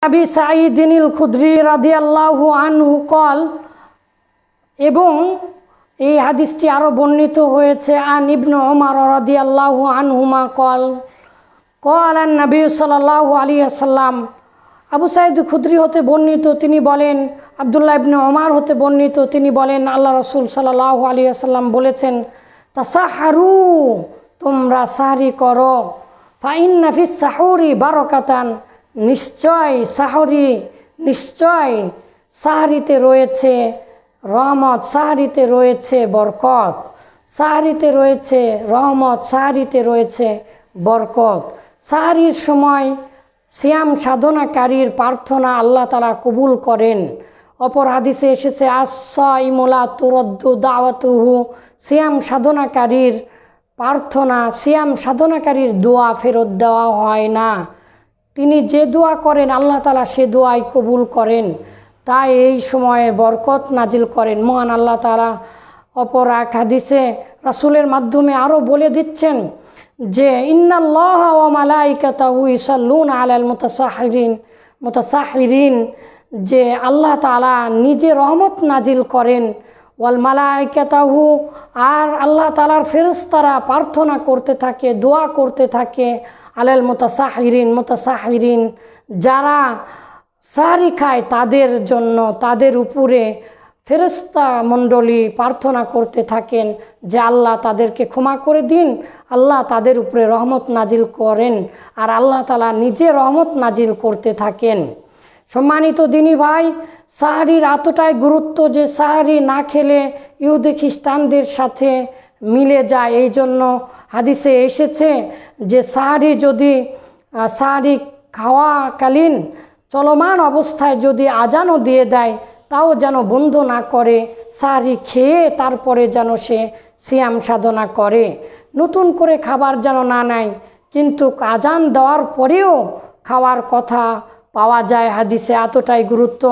আবি সাঈদিনিল খুদরি রাদিয়াল্লাহু আনহু কল, এবং এই হাদিসটি আরও বর্ণিত হয়েছে আন ইবনে ওমর রাদিয়াল্লাহু আনহুমা কল কলান নবী সাল্লাল্লাহু আলাইহি ওয়াসাল্লাম। আবু সাঈদ খুদরি হতে বর্ণিত, তিনি বলেন, আব্দুল্লাহ ইবনে ওমর হতে বর্ণিত, তিনি বলেন, আল্লাহ রাসূল সাল্লাল্লাহু আলাইহি ওয়াসাল্লাম বলেছেন, তাসাহারু, তোমরা সাহরি করো, ফা ইন্না ফিস সাহুরি বারাকাতান, নিশ্চয় সাহরিতে রয়েছে রহমত, সাহরিতে রয়েছে বরকত, সাহরিতে রয়েছে রহমত, সাহরিতে রয়েছে বরকত। সাহরির সময় সিয়াম সাধনাকারীর প্রার্থনা আল্লাহ তাআলা কবুল করেন। অপর হাদিসে এসেছে, আস-সাইমু লা তুরাদ্দু দাওয়াতুহু, সিয়াম সাধনাকারীর প্রার্থনা, সিয়াম সাধনাকারীর দোয়া ফেরত দেওয়া হয় না। তিনি যে দোয়া করেন আল্লাহ তাআলা সে দোয়াই কবুল করেন, তাই এই সময়ে বরকত নাজিল করেন মহান আল্লাহ তাআলা। অপর এক হাদিসে রাসূলের মাধ্যমে আরও বলে দিচ্ছেন যে, ইন্নাল্লাহা ওয়া মালাইকাতাহু ইউসাল্লুনা আলাল মুতাসাহহিরিন, যে আল্লাহ তাআলা নিজে রহমত নাজিল করেন, ওয়াল মালাইকাতাহু, আর আল্লাহ তাআলার ফেরেশতারা প্রার্থনা করতে থাকে, দোয়া করতে থাকে, আলাল মুতাসাহহিরিন, যারা সাহরি খায় তাদের জন্য, তাদের উপরে ফেরেশতা মণ্ডলী প্রার্থনা করতে থাকেন যে আল্লাহ তাদেরকে ক্ষমা করে দিন, আল্লাহ তাদের উপরে রহমত নাজিল করেন, আর আল্লাহ তাআলা নিজে রহমত নাজিল করতে থাকেন। সম্মানিত দিনী ভাই, সাহরির এতটাই গুরুত্ব যে সাহরি না খেলে ইহুদি খ্রিস্টানদের সাথে মিলে যায়। এই জন্য হাদিসে এসেছে যে সাহরি খাওয়াকালীন চলমান অবস্থায় যদি আজানও দিয়ে দেয় তাও যেন বন্ধ না করে, সাহরি খেয়ে তারপরে যেন সে সিয়াম সাধনা করে, নতুন করে খাবার যেন না নেয়। কিন্তু আজান দেওয়ার পরেও খাওয়ার কথা পাওয়া যায় হাদিসে, এতটাই গুরুত্ব।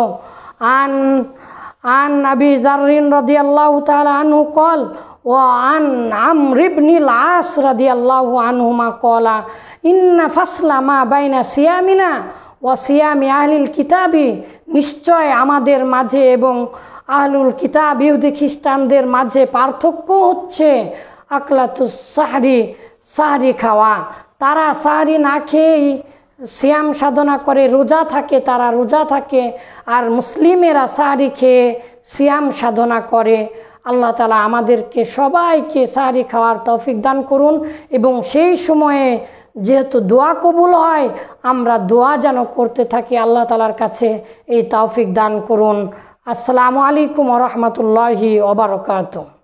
আন আবি যাররিন রাদিয়াল্লাহু তাআলা আনহু কল ওয়া আন আমর ইবনিল আস রাদিয়াল্লাহু আনহুমা কলা, ইন্না ফাসলা মা বাইনা সিয়ামিনা ওয়া সিয়ামি আহলিল কিতাবি, নিশ্চয় আমাদের মাঝে এবং আহলুল কিতাব ইহুদি খ্রিস্টানদের মাঝে পার্থক্য হচ্ছে আকলাতুস সাহরি, সাহরি খাওয়া। তারা সাহরি না খেয়েই সিয়াম সাধনা করে, রোজা থাকে, তারা রোজা থাকে, আর মুসলিমেরা সাহরি খেয়ে সিয়াম সাধনা করে। আল্লাহ তাআলা আমাদেরকে সবাইকে সাহরি খাওয়ার তৌফিক দান করুন, এবং সেই সময়ে যেহেতু দোয়া কবুল হয় আমরা দোয়া যেন করতে থাকি, আল্লাহ তাআলার কাছে এই তৌফিক দান করুন। আসসালামু আলাইকুম ওয়া রাহমাতুল্লাহি ওয়া বারাকাতুহু।